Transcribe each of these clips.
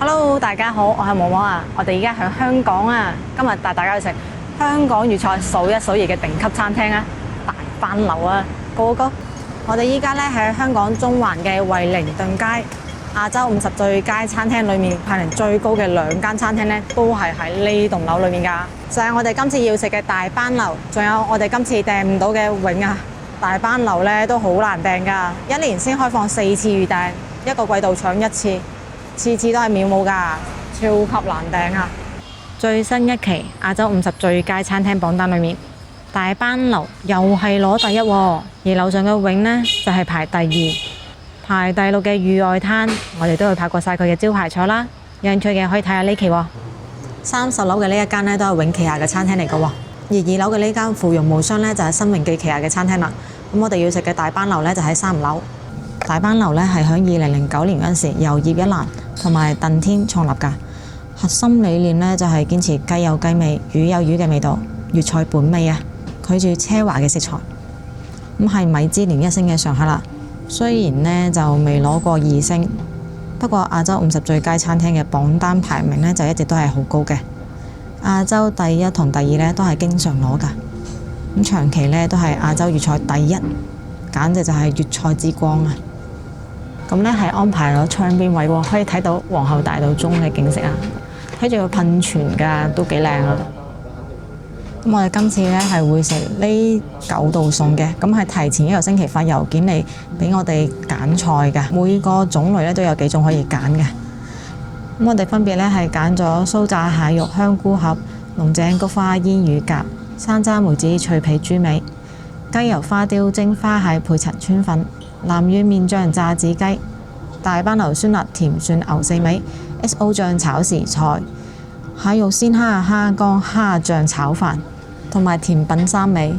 Hello，大家好，我係毛毛啊！我哋而家喺香港啊，今日帶大家去食香港粵菜數一數二嘅頂級餐廳啊，大班樓啊，Go Go！我哋依家咧喺香港中環嘅惠靈頓街亞洲50最佳餐廳裏面排名最高嘅2間餐廳咧，都係喺呢棟樓裏面㗎。就係我哋今次要食嘅大班樓，仲有我哋今次訂唔到嘅永啊！大班樓咧都好難訂㗎，一年先開放4次預訂，一個季度搶1次。次次都係秒冇㗎，超級難訂啊！最新一期亞洲50最佳餐廳榜單裏面，大班樓又係攞第一喎，而樓上嘅永呢，就係排第2，排第6嘅裕愛灘，我哋都會拍過晒佢嘅招牌菜啦。有興趣嘅可以睇下呢期喎。30樓嘅呢一間呢，都係永旗下嘅餐廳嚟㗎喎，而2樓嘅呢間芙蓉無雙呢，就係新榮記旗下嘅餐廳啦。咁我哋要食嘅大班樓呢，就喺3樓。大班樓呢，係喺2009年嗰陣時由葉一蘭同埋鄧天創立㗎，核心理念呢，就係堅持雞有雞味、魚有魚嘅味道，粵菜本味啊，拒絕奢華嘅食材。咁係米芝蓮1星嘅常客啦。雖然呢就未攞過2星，不過亞洲50最佳餐廳嘅榜單排名呢，就一直都係好高嘅。亞洲第1同第2呢，都係經常攞㗎。咁長期呢，都係亞洲粵菜第1，簡直就係粵菜之光啊！咁呢係安排咗窗邊位喎，可以睇到皇后大道中嘅景色啊！睇住個噴泉㗎，都幾靚啊！咁我哋今次呢係會食呢9道餸嘅，咁係提前1個星期發郵件嚟俾我哋揀菜㗎，每個種類呢都有幾種可以揀嘅。咁我哋分別呢係揀咗酥炸蟹肉香菇盒、龍井菊花煙乳鴿、山楂梅子脆皮豬尾、雞油花雕蒸花蟹配陳村粉、南乳麵醬炸子雞、大班樓酸辣甜蒜牛四味、XO 醬炒時菜、蟹肉鮮蝦蝦乾蝦醬炒飯，同埋甜品3味。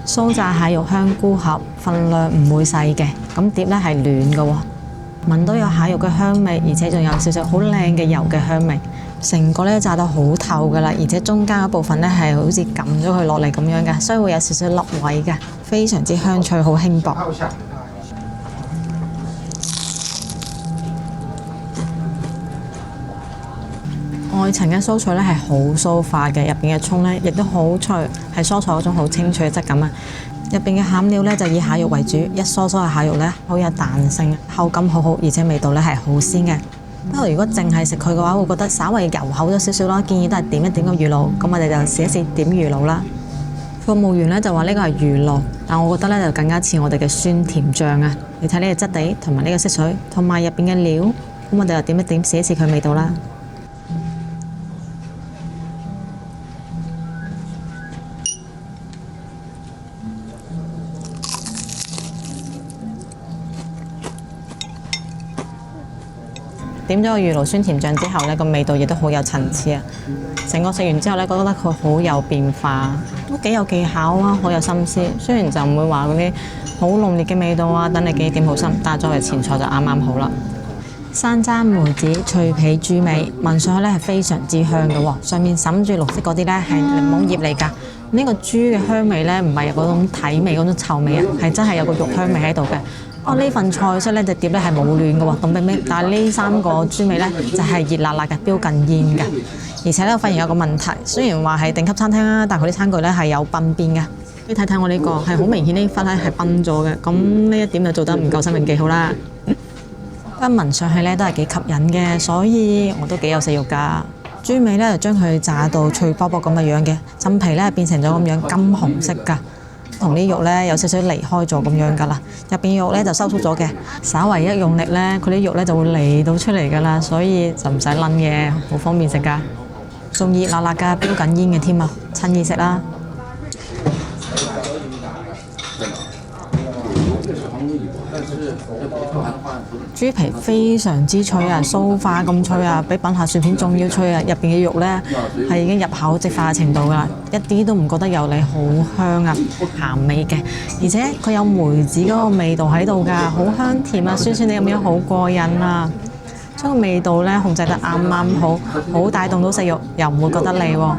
酥炸蟹肉香菇盒份量唔會細嘅，咁碟呢係暖嘅喎，聞到有蟹肉嘅香味，而且仲有少少好靚嘅油嘅香味。成個呢炸到好透㗎啦，而且中間嗰部分呢係好似撳咗佢落嚟咁樣嘅，所以會有少少粒位嘅，非常之香脆，好輕薄。外層嘅酥脆呢係好酥化嘅，入邊嘅葱呢亦都好脆，係蔬菜嗰種好清脆嘅質感啊！入邊嘅餡料呢就以蟹肉為主，一梳梳嘅蟹肉呢好有彈性，口感好好，而且味道呢係好鮮嘅。不過如果淨係食佢嘅話，會覺得稍微油口咗少少啦，建議都係點一點個魚露。咁我哋就試一試點魚露啦。服務員呢就話呢個係魚露，但我覺得呢就更加似我哋嘅酸甜醬啊！你睇呢個質地同埋呢個色水，同埋入邊嘅料，咁我哋就點一點試一試佢味道啦。點咗個魚露酸甜醬之後呢，個味道亦都好有層次啊！成個食完之後呢，覺得佢好有變化，都幾有技巧啊，好有心思。雖然就唔會話嗰啲好濃烈嘅味道啊，等你幾點好心，但係作為前菜就啱啱好啦。山楂梅子脆皮豬尾，聞上去呢係非常之香嘅喎，上面滲住綠色嗰啲呢係檸檬葉嚟㗎。呢個豬嘅香味呢，唔係嗰種體味嗰種臭味啊，係真係有個肉香味喺度嘅。呢份菜式呢隻碟呢係冇暖嘅喎，凍冰冰。但係呢3個豬尾呢，就係熱辣辣嘅，飆緊煙嘅。而且呢，我發現有個問題，雖然話係頂級餐廳啦，但係佢啲餐具呢係有崩邊嘅。你睇睇我呢個係好明顯呢忽呢係崩咗嘅，咁呢一點就做得唔夠新穎記號啦。不過聞上去呢都係幾吸引嘅，所以我都幾有食慾㗎。豬尾呢就將佢炸到脆卜卜咁嘅樣嘅，浸皮呢變成咗咁樣金紅色㗎。同啲肉呢有少少離開咗咁樣㗎啦，入邊肉呢就收縮咗嘅，稍為一用力呢，佢啲肉呢就會嚟到出嚟㗎啦，所以就唔使撚嘅，好方便食㗎，仲熱辣辣㗎，飆緊煙嘅添啊，趁熱食啦！豬皮非常之脆啊，酥化咁脆啊，比品客薯片仲要脆啊！入邊嘅肉呢係已經入口即化嘅程度㗎啦，一啲都唔覺得油膩，好香啊，鹹味嘅，而且佢有梅子嗰個味道喺度㗎，好香甜啊，酸酸地咁樣好過癮啊！將個味道呢控制得啱啱好，好帶動到食慾，又唔會覺得膩喎。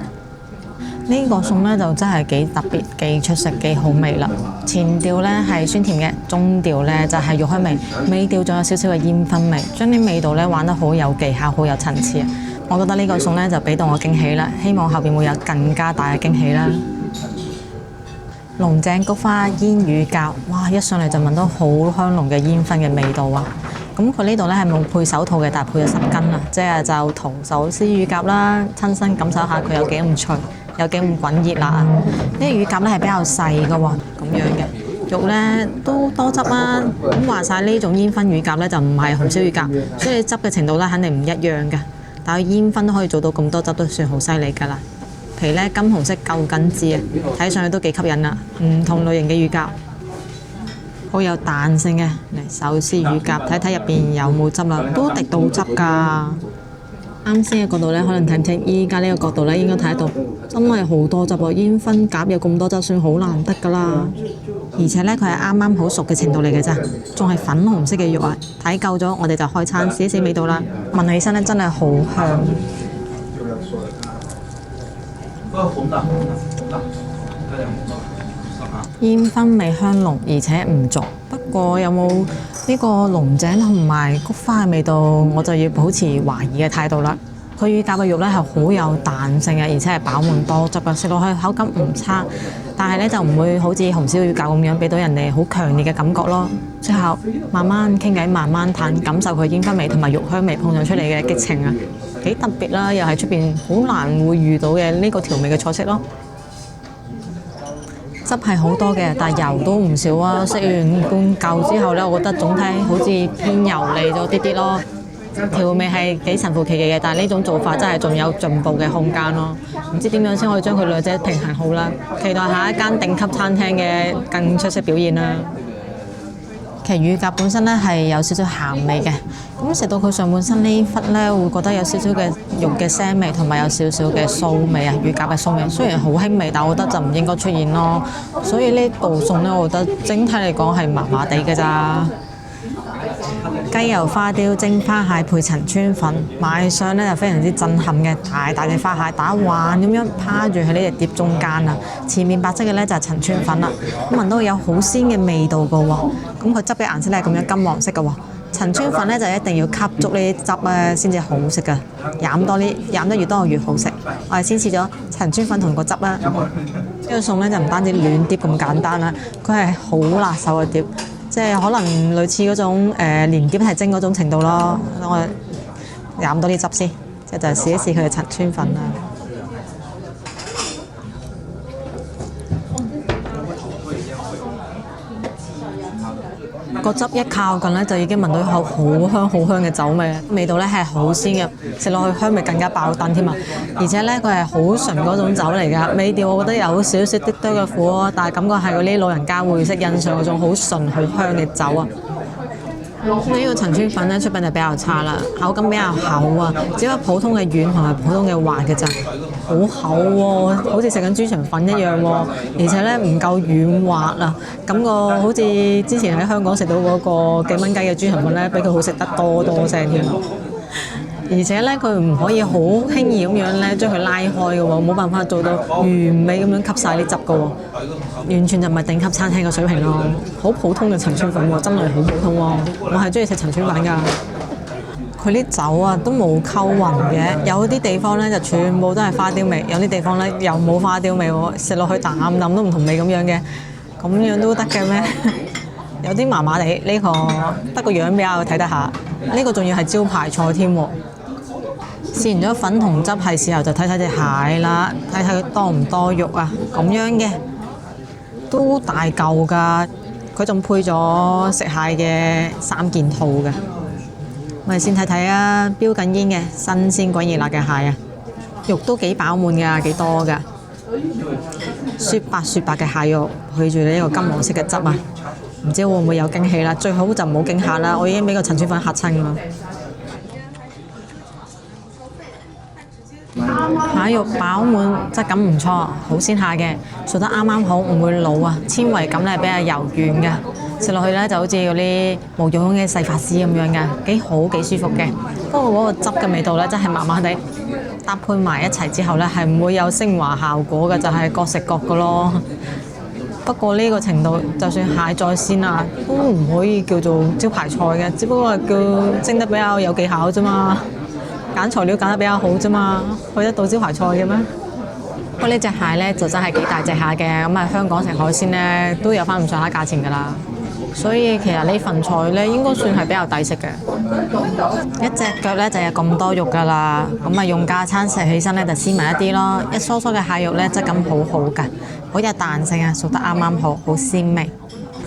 呢個餸呢就真係幾特別、幾出色、幾好味啦。前調呢係酸甜嘅，中調呢就係肉香味，尾調仲有少少嘅煙燻味，將啲味道呢玩得好有技巧、好有層次。我覺得呢個餸呢就俾到我驚喜啦，希望後邊會有更加大嘅驚喜啦。龍井菊花煙乳鴿，哇！一上嚟就聞到好香濃嘅煙燻嘅味道啊！咁佢呢度呢係冇配手套嘅，但係配咗濕巾啊，即係就徒手撕乳鴿啦，親身感受下佢有幾咁脆，有幾咁滾熱辣啊！呢個乳鴿呢係比較細嘅喎，咁樣嘅肉呢都多汁啊！咁話晒呢種煙燻乳鴿呢就唔係紅燒乳鴿，所以汁嘅程度呢肯定唔一樣嘅。但係煙燻都可以做到咁多汁，都算好犀利㗎啦。皮呢金紅色夠緊緻啊，睇上去都幾吸引啦。唔同類型嘅乳鴿。好有彈性嘅，嚟手撕乳鴿，睇睇入邊有冇汁啦，都滴到汁㗎。啱先嘅角度呢，可能睇唔清，依家呢個角度呢，應該睇得到，真係好多汁喎！煙燻鴿有咁多汁，算好難得㗎啦。而且呢，佢係啱啱好熟嘅程度嚟嘅咋，仲係粉紅色嘅肉啊！睇夠咗，我哋就開餐試一試味道啦。聞起身呢，真係好香。煙燻味香濃，而且唔濁。不過有冇呢個龍井同埋菊花嘅味道，我就要保持懷疑嘅態度啦。佢乳鴿嘅肉呢係好有彈性嘅，而且係飽滿多汁嘅，食落去口感唔差，但係呢就唔會好似紅燒乳鴿咁樣俾到人哋好強烈嘅感覺咯。最後慢慢傾偈，慢慢嘆，感受佢煙燻味同埋肉香味碰撞出嚟嘅激情啊，幾特別啦！又係出邊好難會遇到嘅呢個調味嘅菜式咯。汁係好多嘅，但係油都唔少啊！食完半嚿之後呢，我覺得總體好似偏油膩咗啲啲咯。調味係幾神乎其技嘅，但係呢種做法真係仲有進步嘅空間咯。唔知點樣先可以將佢兩者平衡好啦。期待下一間頂級餐廳嘅更出色表現啦。其實乳鴿本身呢係有少少鹹味嘅，咁食到佢上半身呢忽呢，會覺得有少少嘅肉嘅腥味，同埋有少少嘅臊味啊，乳鴿嘅臊味。雖然好輕微，但我覺得就唔應該出現咯。所以呢道餸呢，我覺得整體嚟講係麻麻地嘅咋。雞油花雕蒸花蟹配陳村粉，賣相呢就非常之震撼嘅，大大隻花蟹打橫咁樣趴住喺呢隻碟中間啊！前面白色嘅呢就係陳村粉啦，咁聞到有好鮮嘅味道嘅喎，咁佢汁嘅顏色呢係咁樣金黃色嘅喎。陳村粉呢就一定要吸足呢啲汁啊，先至好食㗎，飲得越多越好食。我哋先試咗陳村粉同個汁啦，呢個餸呢就唔單止暖碟咁簡單啦，佢係好辣手嘅碟。即係可能類似嗰種連碟係蒸嗰種程度咯。我飲多啲汁先，即係就試一試佢嘅陳村粉啦。個汁一靠近呢，就已經聞到好香嘅酒味，味道呢係好鮮嘅，食落去香味更加爆燈添啊！而且呢，佢係好純嗰種酒嚟㗎，味調我覺得有少少啲多嘅苦咯，但係感覺係嗰啲老人家會識欣賞嗰種好純好香嘅酒啊！呢個陳村粉呢，出品就比較差啦，口感比較厚啊，只有普通嘅軟同埋普通嘅滑嘅咋，好厚喎，好似食緊豬腸粉一樣喎，而且呢唔夠軟滑啊，感覺好似之前喺香港食到嗰個幾蚊雞嘅豬腸粉呢，比佢好食得多聲添。而且呢，佢唔可以好輕易咁樣呢將佢拉開嘅喎，冇辦法做到完美咁樣吸晒啲汁嘅喎，完全就唔係頂級餐廳嘅水平咯，好普通嘅陳村粉喎，真係好普通喎，我係中意食陳村粉㗎。佢啲酒啊都冇溝勻嘅，有啲地方呢就全部都係花雕味，有啲地方呢又冇花雕味喎，食落去啖啖都唔同味咁樣嘅，咁樣都得嘅咩？有啲麻麻地，呢個得個樣比較睇得下，呢個仲要係招牌菜添喎。試完咗粉同汁，係時候就睇睇隻蟹啦，睇睇佢多唔多肉啊，咁樣嘅都大嚿㗎，佢仲配咗食蟹嘅3件套嘅。我哋先睇睇啊，標緊煙嘅新鮮滾熱辣嘅蟹啊，肉都幾飽滿㗎，幾多㗎，雪白嘅蟹肉配住呢個金黃色嘅汁啊，唔知會唔會有驚喜啦？最好就唔好驚嚇啦，我已經俾個陳村粉嚇親啦。蟹肉飽滿，質感唔錯，好鮮下嘅，熟得啱啱好，唔會老啊，纖維感咧比較柔軟嘅，食落去咧就好似嗰啲毛茸茸嘅細髮絲咁樣嘅，幾好幾舒服嘅。不過嗰個汁嘅味道咧真係麻麻地，搭配埋一齊之後呢，係唔會有升華效果嘅，就係各食各嘅咯。不過呢個程度，就算蟹在鮮啊，都唔可以叫做招牌菜嘅，只不過係叫蒸得比較有技巧啫嘛，揀材料揀得比較好啫嘛，去得到招牌菜嘅咩？不過呢隻蟹呢，就真係幾大隻蟹嘅，咁啊香港食海鮮呢，都有翻咁上下價錢㗎啦。所以其實呢份菜呢，應該算係比較抵食嘅。一隻腳呢就有咁多肉㗎啦，咁啊用架餐食起身呢就鮮埋一啲咯。一梳梳嘅蟹肉呢，質感好好㗎，好有彈性啊，熟得啱啱好，好鮮味。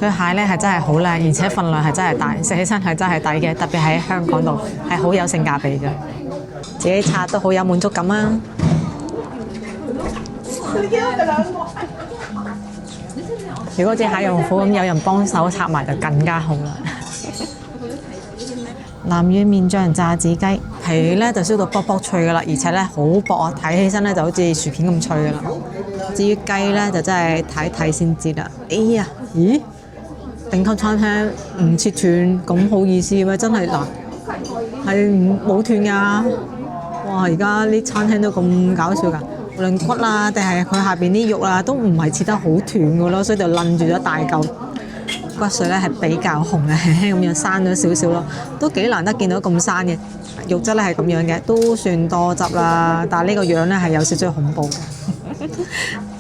佢蟹呢係真係好靚，而且份量係真係大，食起身係真係抵嘅，特別喺香港度係好有性價比嘅，自己刷都好有滿足感啊！如果隻蟹用苦咁，有人幫手拆埋就更加好啦。南乳麵醬炸子雞皮咧就燒到卜卜脆噶啦，而且咧好薄啊，睇起身咧就好似薯片咁脆噶啦。至於雞咧就真係睇睇先知啦。哎呀，咦？頂級餐廳唔切斷咁好意思咩？真係嗱，係冇斷㗎。哇！而家啲餐廳都咁搞笑㗎。無論骨啊，定係佢下邊啲肉啊，都唔係切得好斷嘅咯，所以就攆住咗大嚿骨髓咧，係比較紅嘅，輕輕咁樣生咗少少咯，都幾難得見到咁生嘅肉質咧係咁樣嘅，都算多汁啦。但係呢個樣咧係有少少恐怖嘅。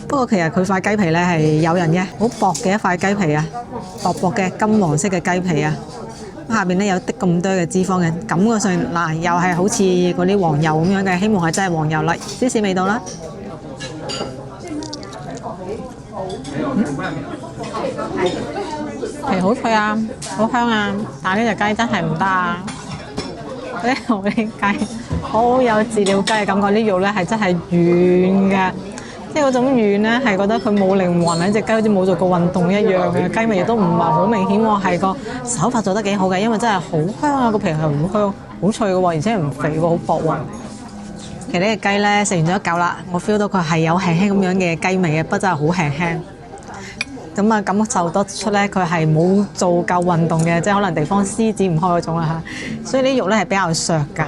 不過其實佢塊雞皮咧係有人嘅，好薄嘅一塊雞皮啊，薄薄嘅金黃色嘅雞皮啊，下邊咧有啲咁多嘅脂肪嘅，感覺上嗱又係好似嗰啲黃油咁樣嘅，希望係真係黃油啦，芝士味道啦。皮好脆啊，好香啊，但係呢隻雞真係唔得啊！我啲雞好有飼料雞嘅感覺，啲肉咧係真係軟嘅，即係嗰種軟咧係覺得佢冇靈魂啊！隻雞好似冇做過運動一樣嘅，雞味亦都唔係好明顯喎，係個手法做得幾好嘅，因為真係好香啊，個皮係好香，好脆嘅喎，而且唔肥喎，好薄喎。其實呢隻雞咧食完咗一嚿啦，我 feel 到佢係有輕輕咁樣嘅雞味嘅，不過真係好輕輕。咁啊，感受得出咧，佢係冇做夠運動嘅，即係可能地方施展唔開嗰種啦嚇。所以啲肉咧係比較削㗎。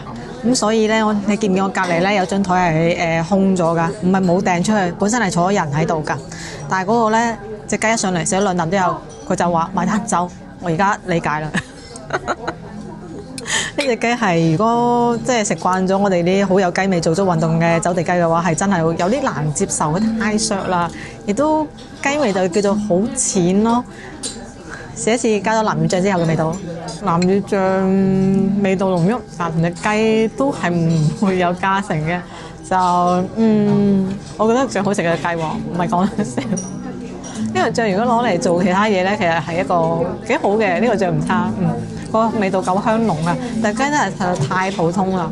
咁所以咧，你見唔見我隔離咧有張台係空咗㗎？唔係冇掟出去，本身係坐咗人喺度㗎。但係嗰個咧隻雞一上嚟食咗兩啖之後，佢就話埋單走。我而家理解啦。呢隻雞係如果即係食慣咗我哋啲好有雞味、做咗運動嘅走地雞嘅話，係真係有啲難接受，太削啦，亦都雞味就叫做好淺咯。試一試加咗南乳醬之後嘅味道，南乳醬味道濃郁，但同隻雞都係唔會有加成嘅。就我覺得最好食嘅雞喎，唔係講笑。呢個醬如果攞嚟做其他嘢咧，其實係一個幾好嘅，呢個醬唔差。個味道夠香濃啊！但雞真係實在太普通啦。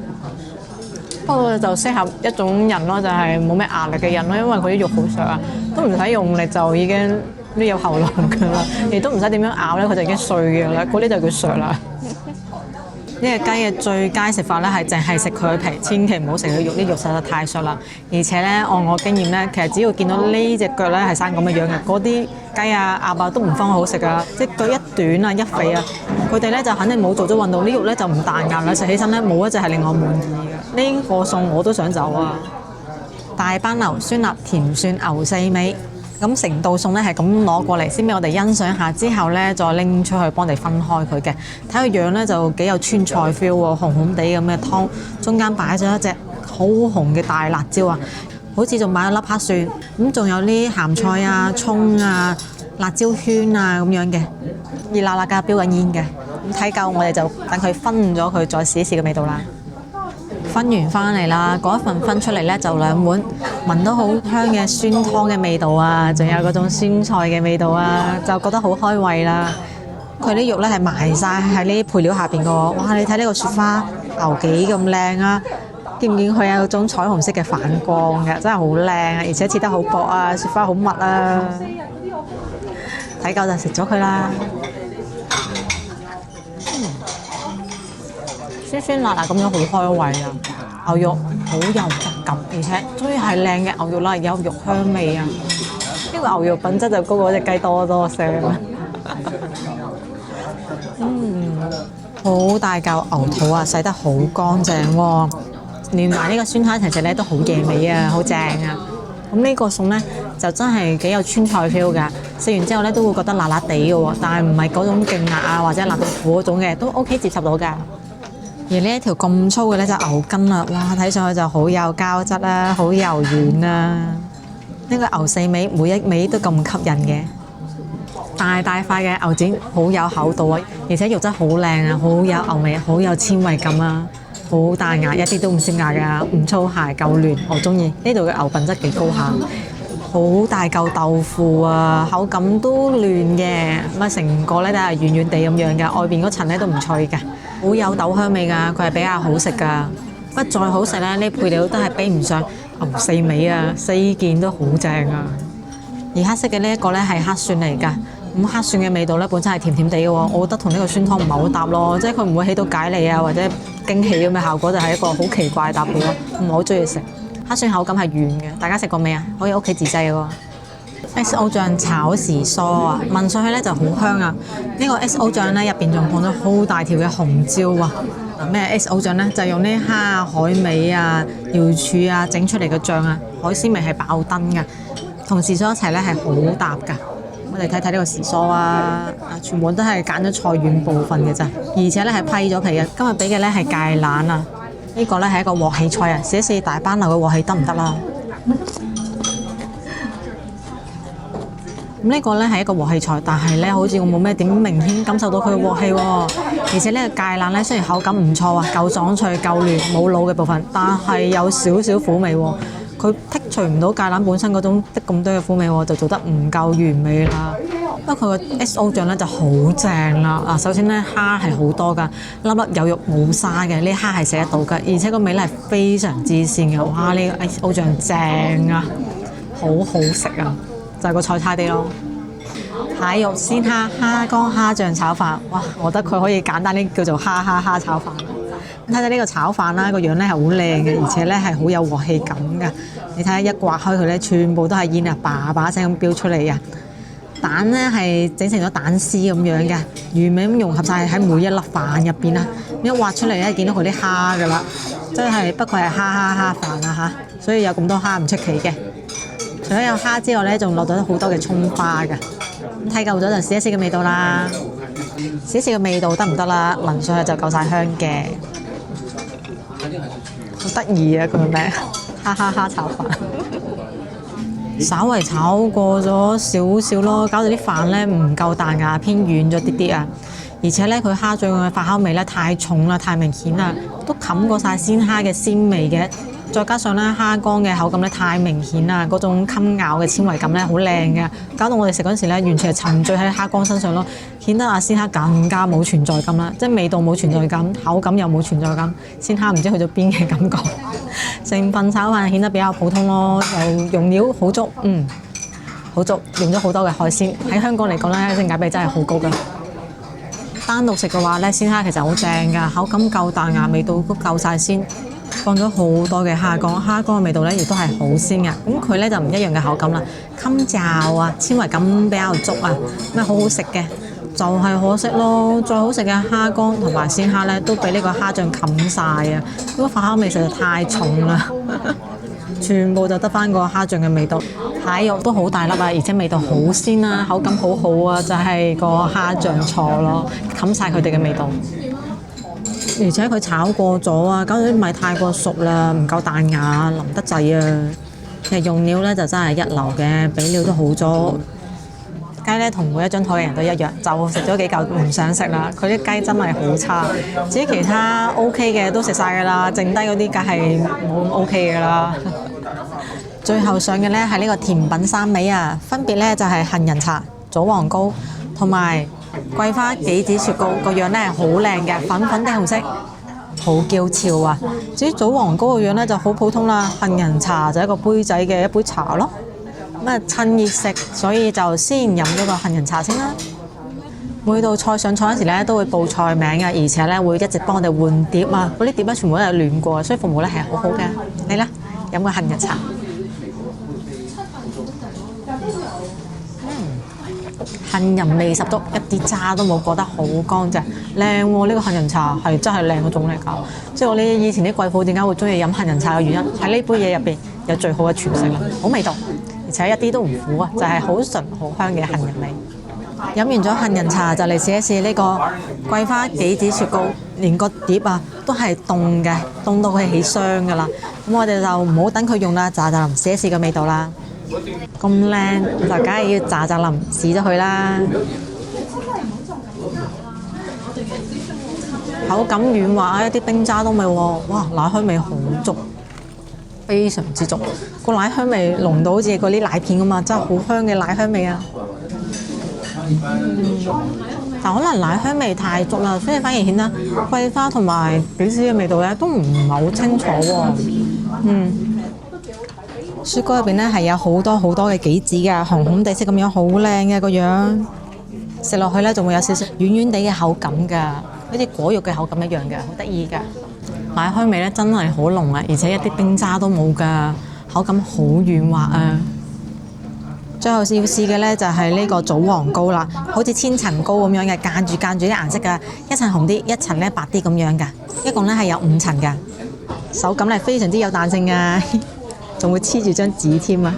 不過就適合一種人咯，就係冇咩壓力嘅人咯，因為佢啲肉好削啊，都唔使用力就已經都有喉嚨㗎啦，亦都唔使點樣咬咧，佢就已經碎嘅啦。嗰啲就叫削啦。呢隻雞嘅最佳食法咧係淨係食佢皮，千祈唔好食佢肉，啲肉實在太削啦。而且咧，按我經驗咧，其實只要見到呢隻腳咧係生咁嘅樣嘅，嗰啲雞啊鴨啊都唔方好食噶，即係腳一短啊一肥啊，佢哋咧就肯定冇做咗運動，啲肉咧就唔彈牙啦，食起身咧冇一隻係令我滿意嘅。呢個餸我都想走啊！大班牛酸辣甜蒜牛四味。咁成道餸咧係咁攞過嚟，先俾我哋欣賞下，之後咧再拎出去幫你分開佢嘅。睇個樣咧就幾有川菜 feel 喎，紅紅地咁嘅湯，中間擺咗一隻好紅嘅大辣椒啊，好似仲擺咗粒黑蒜，咁仲有啲鹹菜啊、葱啊、辣椒圈啊咁樣嘅，熱辣辣㗎，飆緊煙嘅。咁睇夠我哋就等佢分咗佢，再試一試個味道啦。分完翻嚟啦，嗰一份分出嚟咧就2碗，聞到好香嘅酸湯嘅味道啊，仲有嗰種酸菜嘅味道啊，就覺得好開胃啦。佢啲肉咧係埋晒喺呢啲配料下邊個，哇！你睇呢個雪花牛幾咁靚啊！見唔見佢有種彩虹色嘅反光嘅，真係好靚啊！而且切得好薄啊，雪花好密啊！睇夠就食咗佢啦。酸酸辣辣咁樣好開胃啊！牛肉好有質感，而且終於係靚嘅牛肉啦，有肉香味啊！呢個牛肉品質就高過隻雞多多聲啦。好大嚿牛肚啊，洗得好乾淨喎，連埋呢個酸蝦一齊食咧都好野味啊，好正啊！咁呢個餸咧就真係幾有川菜 feel 㗎，食完之後咧都會覺得辣辣地嘅喎，但係唔係嗰種勁辣啊或者辣到苦嗰種嘅，都 OK 接受到㗎。而呢一條咁粗嘅咧就牛筋啦，哇！睇上去就好有膠質啦，好柔軟啊！呢個牛四尾每一尾都咁吸引嘅，大大塊嘅牛展好有厚度啊，而且肉質好靚啊，好有牛味，好有纖維感啊！好大牙，一啲都唔蝕牙㗎，唔粗鞋，夠嫩，我中意。呢度嘅牛品質幾高下，好大嚿豆腐啊，口感都嫩嘅，咁啊成個咧都係軟軟地咁樣嘅，外邊嗰層咧都唔脆嘅，好有豆香味㗎，佢係比較好食㗎。不過再好食咧，呢配料都係比唔上牛四尾啊，四件都好正啊。而黑色嘅呢一個咧係黑蒜嚟㗎。咁黑蒜嘅味道咧，本身係甜甜地嘅喎，我覺得同呢個酸湯唔係好搭咯，即係佢唔會起到解膩啊或者驚喜咁嘅效果，就係一個好奇怪嘅搭配咯，唔係好中意食。黑蒜口感係軟嘅，大家食過未啊？可以屋企自製嘅喎。XO 醬炒時蔬啊，聞上去咧就好香啊！呢個 XO 醬咧入邊仲放咗好大條嘅紅椒啊！咩 XO 醬咧？就用呢蝦啊、海味啊、瑤柱啊整出嚟嘅醬啊，海鮮味係爆燈㗎，同時蔬一齊咧係好搭㗎。我哋睇睇呢個時蔬啊，全部都係揀咗菜遠部分嘅咋，而且咧係批咗皮嘅。今日俾嘅咧係芥蘭啊，呢個咧係一個鑊氣菜啊，試一試大班樓嘅鑊氣得唔得啦？咁呢個咧係一個鑊氣菜，但係咧好似我冇咩點明顯感受到佢嘅鑊氣喎。而且呢個芥蘭咧雖然口感唔錯啊，夠爽脆夠嫩，冇老嘅部分，但係有少少苦味喎。佢剔除唔到芥蘭本身嗰種的咁多嘅苦味喎，就做得唔夠完美啦。不過佢個 XO 醬咧就好正啦。嗱，首先咧蝦係好多㗎，粒粒有肉冇沙嘅，呢蝦係食得到㗎，而且個味咧係非常之鮮嘅。哇！呢個 XO 醬正啊，好好食啊，就係個菜差啲咯。蟹肉鮮蝦蝦乾蝦醬炒飯，哇！我覺得佢可以簡單啲叫做蝦炒飯。睇睇呢個炒飯啦，個樣咧係好靚嘅，而且咧係好有鑊氣感㗎。你睇下一刮開佢咧，全部都係煙啊，叭叭聲咁飆出嚟啊！蛋咧係整成咗蛋絲咁樣嘅，完美咁融合晒喺每一粒飯入邊啦。一挖出嚟咧，見到佢啲蝦㗎啦，真係不愧係蝦飯啊嚇！所以有咁多蝦唔出奇嘅。除咗有蝦之外咧，仲落咗好多嘅葱花㗎。咁睇夠咗就試一試個味道啦，試一試個味道得唔得啦？聞上去就夠晒香嘅。好得意啊！佢個名蝦炒飯，稍微炒過咗少少咯，搞到啲飯咧唔夠彈牙，偏軟咗啲啲啊！而且咧佢蝦醬嘅發酵味咧太重啦，太明顯啦，都冚過晒鮮蝦嘅鮮味嘅。再加上咧蝦乾嘅口感咧太明顯啦，嗰種襟咬嘅纖維感咧好靚嘅，搞到我哋食嗰陣時咧完全係沉醉喺蝦乾身上咯，顯得阿鮮蝦更加冇存在感啦，即係味道冇存在感，口感又冇存在感，鮮蝦唔知去咗邊嘅感覺。成份炒飯顯得比較普通咯，又用料好足，好足，用咗好多嘅海鮮。喺香港嚟講咧，性價比真係好高㗎。單獨食嘅話咧，鮮蝦其實好正㗎，口感夠彈牙，味道都夠晒鮮。放咗好多嘅蝦乾，蝦乾嘅味道咧亦都係好鮮嘅。咁佢咧就唔一樣嘅口感啦，襟嚼啊，纖維感比較足啊，咁好好食嘅。就係可惜咯，再好食嘅蝦乾同埋鮮蝦咧，都俾呢個蝦醬冚晒啊！呢個發酵味實在太重啦，全部就得翻個蝦醬嘅味道。蟹肉都好大粒啊，而且味道好鮮啊，口感好好啊，就係個蝦醬錯咯，冚晒佢哋嘅味道。而且佢炒過咗啊，搞到啲米太過熟啦，唔夠彈牙，腍得滯啊！其實用料咧就真係一流嘅，俾料都好咗。雞咧同每一張台嘅人都一樣，就食咗幾嚿唔想食啦。佢啲雞真係好差，至於其他 OK 嘅都食晒㗎啦，剩低嗰啲梗係冇咁 OK 㗎啦。最後上嘅咧係呢個甜品三味啊，分別咧就係杏仁茶、棗黃糕同埋桂花杞子雪糕，個樣咧係好靚嘅，粉粉的紅色，好嬌俏啊！至於棗黃糕個樣咧就好普通啦，杏仁茶就一個杯仔嘅一杯茶咯。咁啊趁熱食，所以就先飲咗個杏仁茶先啦。每道菜上菜嗰時咧都會報菜名嘅，而且咧會一直幫我哋換碟啊，嗰啲碟咧全部都係暖過，所以服務咧係好好嘅。嚟啦，飲個杏仁茶。杏仁味十足，一啲渣都冇，覺得好乾淨靚喎。呢個杏仁茶係真係靚嗰種嚟㗎。即係我哋以前啲貴婦點解會中意飲杏仁茶嘅原因，喺呢杯嘢入邊有最好嘅傳承啦，好味道，而且一啲都唔苦啊，就係好純好香嘅杏仁味。飲完咗杏仁茶就嚟試一試呢個桂花杞子雪糕，連個碟啊都係凍嘅，凍到佢起霜㗎啦。咁我哋就唔好等佢用啦，喳喳淋試一試個味道啦。咁靚就梗係要喳喳淋試咗佢啦。口感軟滑，一啲冰渣都未喎。哇，奶香味好足，非常之足。個奶香味濃到好似嗰啲奶片咁啊，真係好香嘅奶香味啊！但可能奶香味太足啦，所以反而顯得桂花同埋杞子嘅味道咧都唔係好清楚喎。雪糕入邊咧係有好多好多嘅杞子㗎，紅紅地色咁樣，好靚嘅個樣。食落去咧仲會有少少軟軟地嘅口感㗎，好似果肉嘅口感一樣嘅，好得意㗎。奶香味咧真係好濃啊，而且一啲冰渣都冇㗎，口感好軟滑啊！最後要試嘅咧就係呢個棗黃糕啦，好似千層糕咁樣嘅，間住啲顏色㗎，一層紅啲，一層咧白啲咁樣㗎，一共咧係有5層㗎，手感咧非常之有彈性㗎，仲會黐住張紙添啊！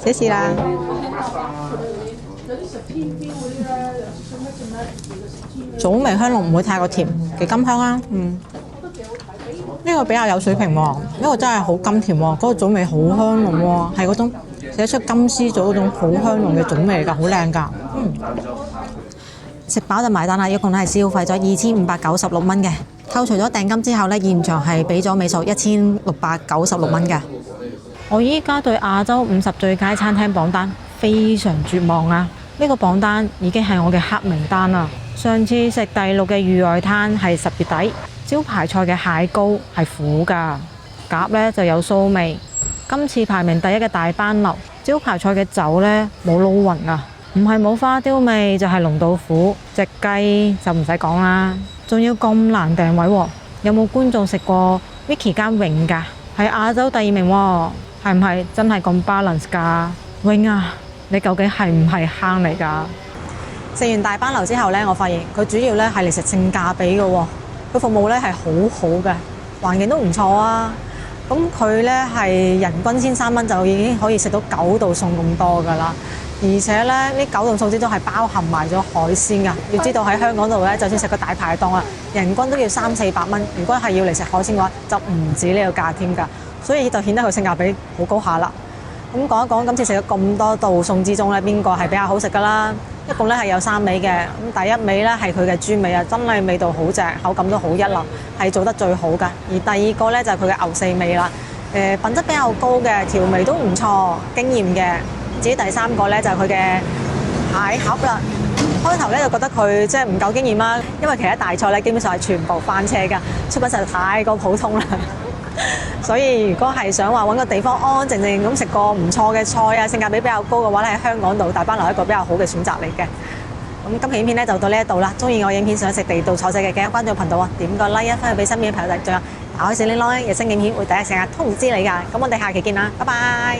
試一試啦。棗味香濃，唔會太過甜，幾甘香啊！呢個比較有水平喎，呢個真係好甘甜喎，嗰個棗味好香濃喎，係嗰種寫出金絲棗嗰種好香濃嘅棗味嚟㗎，好靚㗎。食飽就埋單啦，一共係消費咗2596蚊嘅，扣除咗訂金之後呢，現場係俾咗尾數1696蚊嘅。我依家對亞洲50最佳餐廳榜單非常絕望啊！呢個榜單已經係我嘅黑名單啦。上次食第6嘅御外灘係10月底，招牌菜嘅蟹膏係苦㗎，鴿呢就有臊味。今次排名第1嘅大班樓，招牌菜嘅酒呢冇撈勻啊，唔係冇花雕味就係濃到苦。隻雞就唔使講啦，仲要咁難訂位喎。有冇觀眾食過 Vicky 間永㗎？係亞洲第2名喎，係唔係真係咁 balance 㗎？永啊，你究竟係唔係坑嚟㗎？食完大班樓之後呢，我發現佢主要呢係嚟食性價比嘅喎，佢服務呢係好好嘅，環境都唔錯啊。咁佢呢係人均13蚊就已經可以食到9道餸咁多㗎啦，而且呢9道餸之中係包含埋咗海鮮㗎。要知道喺香港度呢，就算食個大排檔啊，人均都要300-400蚊。如果係要嚟食海鮮嘅話，就唔止呢個價添㗎，所以就顯得佢性價比好高下啦。咁講一講今次食咗咁多道餸之中呢，邊個係比較好食㗎啦？一共咧係有3味嘅，咁第1味咧係佢嘅豬味啊，真係味道好正，口感都好一流，係做得最好㗎。而第2個咧就係佢嘅牛四味啦，品質比較高嘅，調味都唔錯，驚豔嘅。至於第3個咧就係佢嘅蟹盒啦。開頭咧就覺得佢即係唔夠驚豔啦，因為其他大菜咧基本上係全部翻車㗎，出品實在太過普通啦。所以如果係想話揾個地方安安靜靜咁食個唔錯嘅菜啊，性價比比較高嘅話咧，喺香港度大班樓一個比較好嘅選擇嚟嘅。咁今期影片咧就到呢一度啦。中意我影片想食地道菜式嘅，記得關注頻道啊，點個 like 分享俾身邊嘅朋友睇。仲有打開小鈴鐺，有新影片會第一時間通知你㗎。咁我哋下期見啦，拜拜。